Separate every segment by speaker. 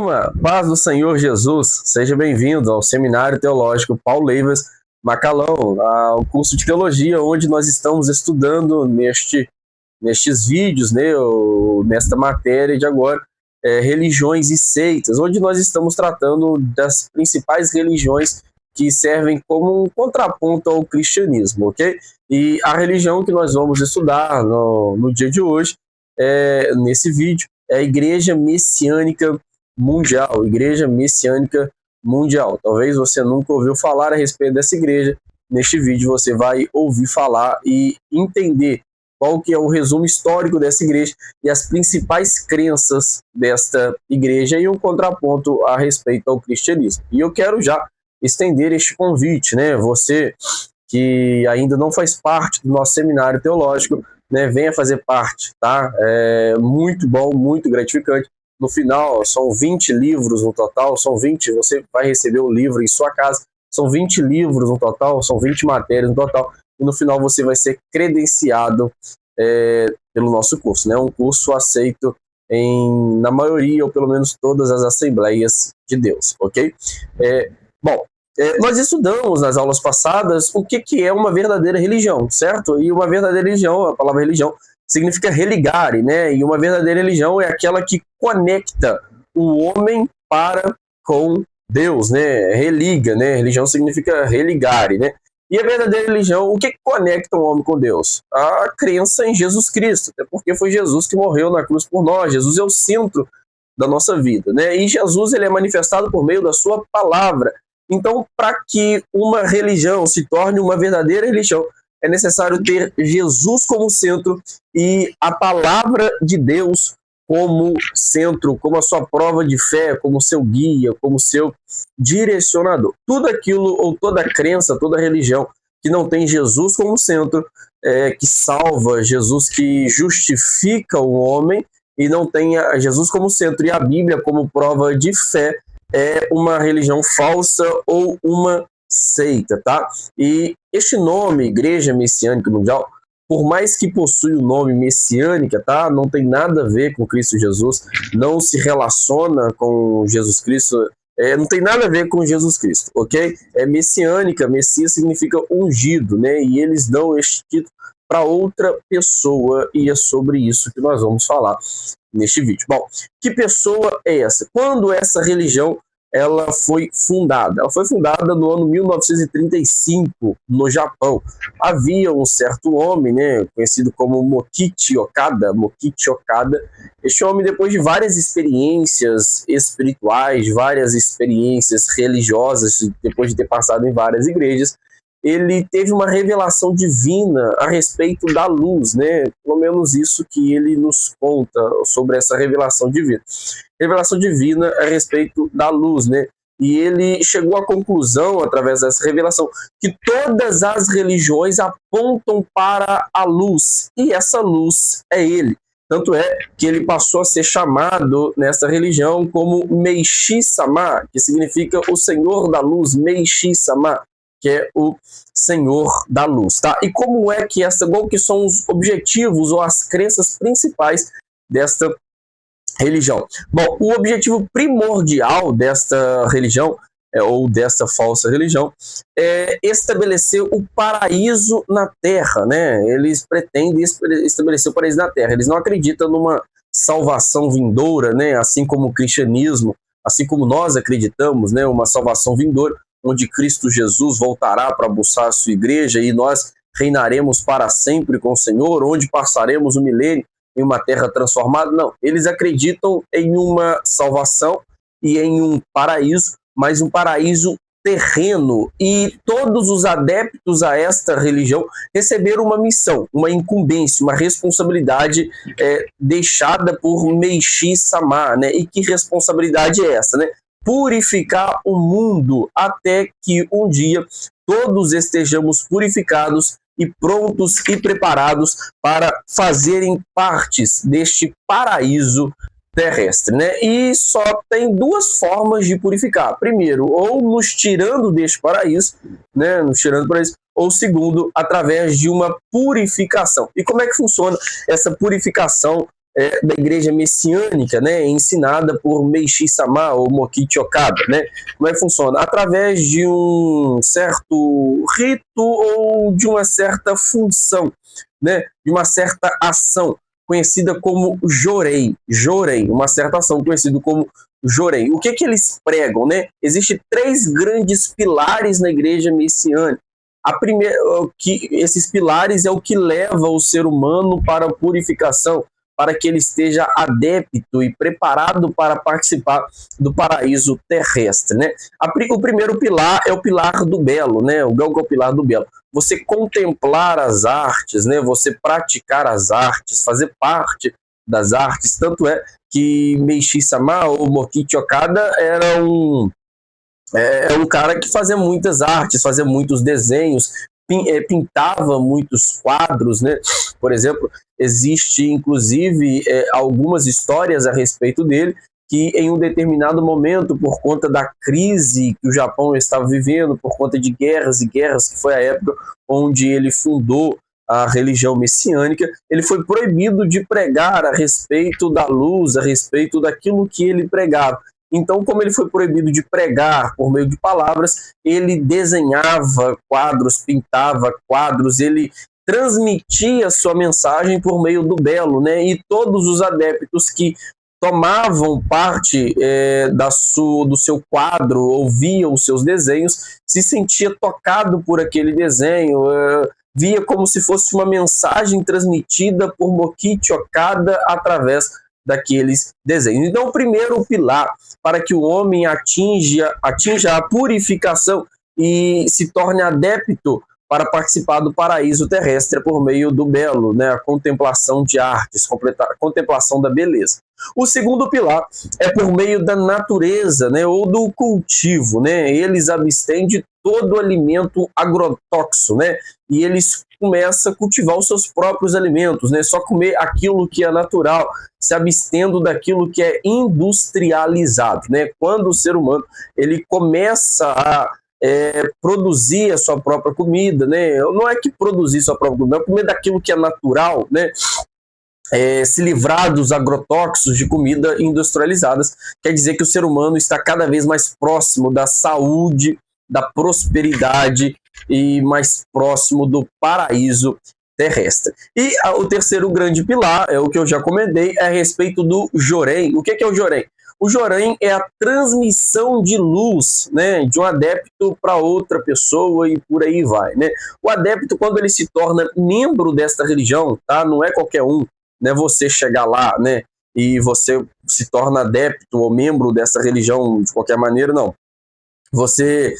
Speaker 1: turma, paz do Senhor Jesus, seja bem-vindo ao Seminário Teológico Paulo Leivas Macalão, ao curso de Teologia, onde nós estamos estudando nestes vídeos, né, nesta matéria de agora, religiões e seitas, onde nós estamos tratando das principais religiões que servem como um contraponto ao cristianismo, ok? E a religião que nós vamos estudar no dia de hoje, nesse vídeo, é a Igreja Messiânica Mundial, Igreja Messiânica Mundial. Talvez você nunca ouviu falar a respeito dessa igreja. Neste vídeo você vai ouvir falar e entender qual que é o resumo histórico dessa igreja e as principais crenças desta igreja e um contraponto a respeito ao cristianismo. E eu quero já estender este convite, né? Você que ainda não faz parte do nosso seminário teológico, né, venha fazer parte, tá? É muito bom, muito gratificante. No final, são 20 livros no total, você vai receber o livro em sua casa, são 20 livros no total, são 20 matérias no total, e no final você vai ser credenciado pelo nosso curso, né? Um curso aceito na maioria, ou pelo menos todas as Assembleias de Deus, ok? Nós estudamos nas aulas passadas o que é uma verdadeira religião, certo? E uma verdadeira religião, a palavra religião, significa religare, né? E uma verdadeira religião é aquela que conecta o homem com Deus, né? Religa, né? Religião significa religare, né? E a verdadeira religião, o que conecta o homem com Deus? A crença em Jesus Cristo, até porque foi Jesus que morreu na cruz por nós. Jesus é o centro da nossa vida, né? E Jesus, ele é manifestado por meio da sua palavra. Então, para que uma religião se torne uma verdadeira religião, é necessário ter Jesus como centro e a palavra de Deus como centro, como a sua prova de fé, como seu guia, como seu direcionador. Tudo aquilo, ou toda crença, toda religião que não tem Jesus como centro, que salva, Jesus que justifica o homem e não tenha Jesus como centro e a Bíblia como prova de fé, é uma religião falsa ou uma seita, tá? E este nome, Igreja Messiânica Mundial, por mais que possui o nome messiânica, tá? Não tem nada a ver com Cristo Jesus, não se relaciona com Jesus Cristo, não tem nada a ver com Jesus Cristo, ok? É messiânica, Messias significa ungido, né? E eles dão este título para outra pessoa, e é sobre isso que nós vamos falar neste vídeo. Bom, que pessoa é essa? Quando essa religião ela foi fundada? Ela foi fundada no ano 1935, no Japão. Havia um certo homem, né, conhecido como Mokichi Okada. Este homem, depois de várias experiências espirituais, várias experiências religiosas, depois de ter passado em várias igrejas, ele teve uma revelação divina a respeito da luz, né? Pelo menos isso que ele nos conta sobre essa revelação divina. Revelação divina a respeito da luz, né? E ele chegou à conclusão, através dessa revelação, que todas as religiões apontam para a luz, e essa luz é ele. Tanto é que ele passou a ser chamado nessa religião como Meishi-sama, que significa o Senhor da Luz, Meishi-sama, que é o Senhor da Luz, tá? E como é que qual que são os objetivos ou as crenças principais desta religião? Bom, o objetivo primordial desta religião, ou desta falsa religião, é estabelecer o paraíso na Terra, né? Eles pretendem estabelecer o paraíso na Terra. Eles não acreditam numa salvação vindoura, né? Assim como o cristianismo, assim como nós acreditamos, né? Uma salvação vindoura, onde Cristo Jesus voltará para buscar a sua igreja e nós reinaremos para sempre com o Senhor, onde passaremos o milênio em uma terra transformada. Não, eles acreditam em uma salvação e em um paraíso, mas um paraíso terreno. E todos os adeptos a esta religião receberam uma missão, uma incumbência, uma responsabilidade deixada por Meishi-sama, né? E que responsabilidade é essa, né? Purificar o mundo até que um dia todos estejamos purificados e prontos e preparados para fazerem partes deste paraíso terrestre, né? E só tem duas formas de purificar. Primeiro, ou nos tirando deste paraíso, né? Nos tirando do paraíso, ou segundo, através de uma purificação. E como é que funciona essa purificação da igreja messiânica, né, ensinada por Meishu Sama ou Mokichi Okada, né? Como é que funciona? Através de um certo rito ou de uma certa função, né, de uma certa ação conhecida como jorei, uma certa ação conhecida como jorei. O que eles pregam, né? Existem 3 grandes pilares na igreja messiânica. A primeira, que esses pilares é o que leva o ser humano para a purificação, para que ele esteja adepto e preparado para participar do paraíso terrestre, né? O primeiro pilar é o pilar do belo, né? O que é o pilar do belo? Você contemplar as artes, né? Você praticar as artes, fazer parte das artes. Tanto é que Meishu Sama ou Mokichi Okada era um cara que fazia muitas artes, fazia muitos desenhos, pintava muitos quadros, né? Por exemplo, existe inclusive algumas histórias a respeito dele, que em um determinado momento, por conta da crise que o Japão estava vivendo, por conta de guerras e guerras, que foi a época onde ele fundou a religião messiânica, ele foi proibido de pregar a respeito da luz, a respeito daquilo que ele pregava. Então, como ele foi proibido de pregar por meio de palavras, ele desenhava quadros, pintava quadros, ele transmitia sua mensagem por meio do belo, né? E todos os adeptos que tomavam parte do seu quadro, ouviam os seus desenhos, se sentia tocado por aquele desenho, via como se fosse uma mensagem transmitida por Mokichi Okada através daqueles desenhos. Então, o primeiro pilar para que o homem atinja a purificação e se torne adepto para participar do paraíso terrestre por meio do belo, né? A contemplação de artes, a contemplação da beleza. O segundo pilar é por meio da natureza, né? Ou do cultivo, né? Eles abstêm de todo alimento agrotóxico, né? E eles começam a cultivar os seus próprios alimentos, né? Só comer aquilo que é natural, se abstendo daquilo que é industrializado, né? Quando o ser humano ele começa a produzir a sua própria comida, né? Não é que produzir sua própria comida, é comer daquilo que é natural, né? Se livrar dos agrotóxicos de comida industrializadas, quer dizer que o ser humano está cada vez mais próximo da saúde, da prosperidade e mais próximo do paraíso terrestre. E o terceiro grande pilar, é o que eu já comentei, é a respeito do Jorei. O que é o Jorei? O Jorei é a transmissão de luz, né, de um adepto para outra pessoa e por aí vai, né? O adepto, quando ele se torna membro desta religião, tá? Não é qualquer um, né? Você chegar lá, né, e você se torna adepto ou membro dessa religião de qualquer maneira, não. Você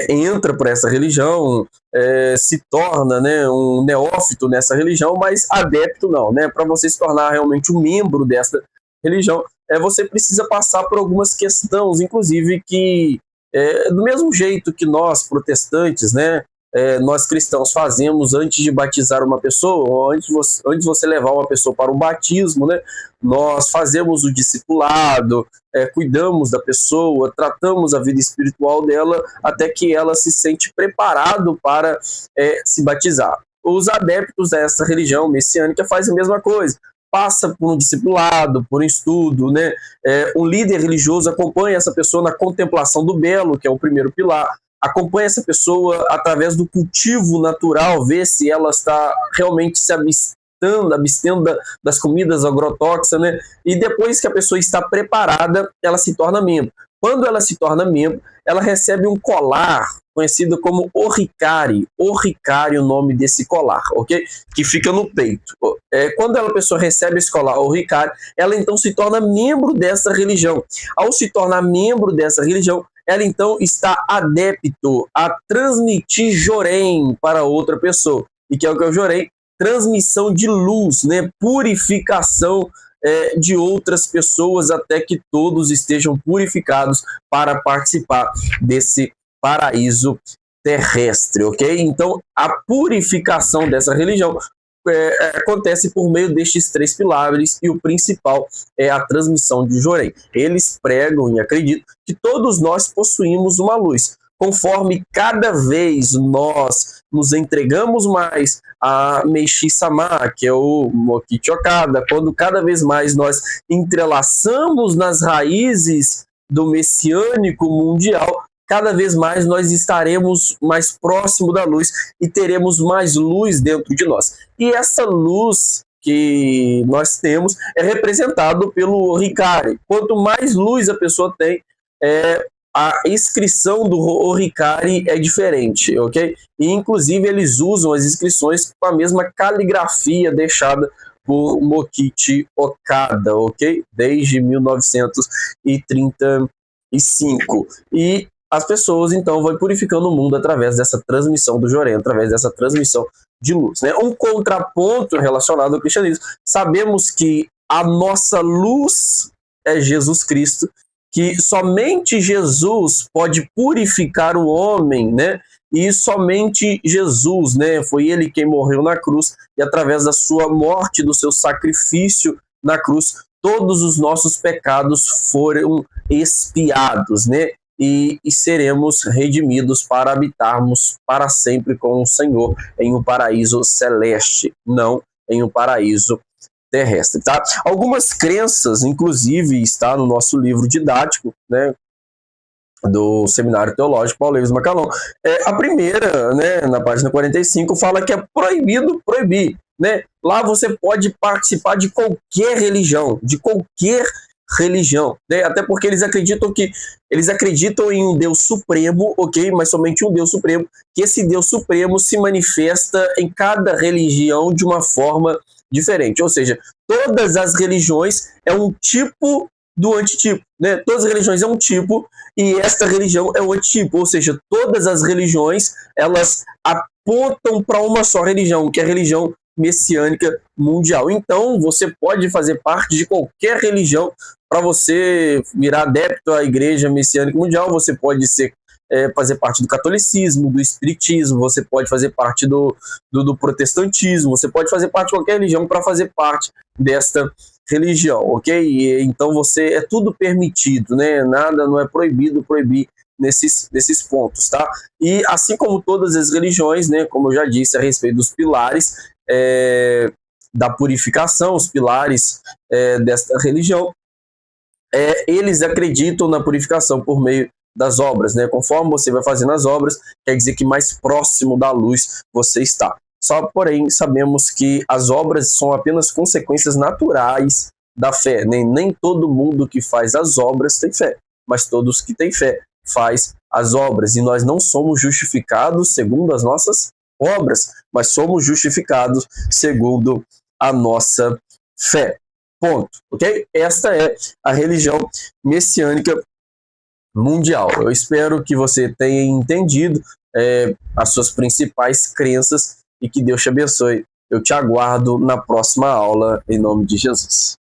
Speaker 1: entra para essa religião, se torna, né, um neófito nessa religião, mas adepto não, né? Para você se tornar realmente um membro dessa religião, você precisa passar por algumas questões, inclusive que, do mesmo jeito que nós, protestantes, né, nós cristãos fazemos antes de batizar uma pessoa, ou antes de você levar uma pessoa para o batismo, né, nós fazemos o discipulado, cuidamos da pessoa, tratamos a vida espiritual dela até que ela se sente preparado para se batizar. Os adeptos dessa religião messiânica fazem a mesma coisa. Passa por um discipulado, por um estudo, né? Um líder religioso acompanha essa pessoa na contemplação do belo, que é o primeiro pilar, acompanha essa pessoa através do cultivo natural, vê se ela está realmente se abstendo das comidas agrotóxicas, né? E depois que a pessoa está preparada, ela se torna membro. Quando ela se torna membro, ela recebe um colar conhecido como oricari. Oricari é o nome desse colar, ok? Que fica no peito. Quando a pessoa recebe esse colar oricari, ela então se torna membro dessa religião. Ao se tornar membro dessa religião, ela então está adepto a transmitir jorém para outra pessoa. E que é o que eu jorei? Transmissão de luz, né? Purificação de outras pessoas até que todos estejam purificados para participar desse paraíso terrestre, ok? Então, a purificação dessa religião acontece por meio destes 3 pilares e o principal é a transmissão de jorém. Eles pregam e acreditam que todos nós possuímos uma luz. conforme cada vez nós nos entregamos mais a Meishi Sama, que é o Mokichi Okada, quando cada vez mais nós entrelaçamos nas raízes do messiânico mundial, cada vez mais nós estaremos mais próximo da luz e teremos mais luz dentro de nós. E essa luz que nós temos é representado pelo Hikari. Quanto mais luz a pessoa tem, a inscrição do Hikari é diferente, ok? E inclusive eles usam as inscrições com a mesma caligrafia deixada por Mokichi Okada, ok? Desde 1935. E as pessoas, então, vão purificando o mundo através dessa transmissão do Joren, através dessa transmissão de luz, né? Um contraponto relacionado ao cristianismo. Sabemos que a nossa luz é Jesus Cristo, que somente Jesus pode purificar o homem, né? E somente Jesus, né? Foi ele quem morreu na cruz, e através da sua morte, do seu sacrifício na cruz, todos os nossos pecados foram expiados, né? E seremos redimidos para habitarmos para sempre com o Senhor em um paraíso celeste, não em um paraíso terrestre, tá? Algumas crenças, inclusive, está no nosso livro didático, né, do Seminário Teológico Paulo Leves Macalon. A primeira, né, na página 45, fala que é proibido proibir, né? Lá você pode participar de qualquer religião, né? Até porque eles acreditam em um Deus supremo, ok? Mas somente um Deus supremo, que esse Deus supremo se manifesta em cada religião de uma forma diferente. Ou seja, todas as religiões é um tipo do antitipo, né? Todas as religiões é um tipo e esta religião é o antitipo. Ou seja, todas as religiões elas apontam para uma só religião, que é a religião messiânica mundial. Então, você pode fazer parte de qualquer religião. Para você virar adepto à Igreja Messiânica Mundial, você pode fazer parte do catolicismo, do espiritismo, você pode fazer parte do protestantismo, você pode fazer parte de qualquer religião para fazer parte desta religião, ok? E, então é tudo permitido, né? Nada não é proibido proibir nesses pontos, tá? E assim como todas as religiões, né? Como eu já disse a respeito dos pilares da purificação, os pilares desta religião, eles acreditam na purificação por meio das obras, né? Conforme você vai fazendo as obras, quer dizer que mais próximo da luz você está. Só, porém, sabemos que as obras são apenas consequências naturais da fé, né? Nem todo mundo que faz as obras tem fé, mas todos que têm fé faz as obras, e nós não somos justificados segundo as nossas obras, mas somos justificados segundo a nossa fé. Ponto, ok? Esta é a religião messiânica mundial. Eu espero que você tenha entendido as suas principais crenças e que Deus te abençoe. Eu te aguardo na próxima aula, em nome de Jesus.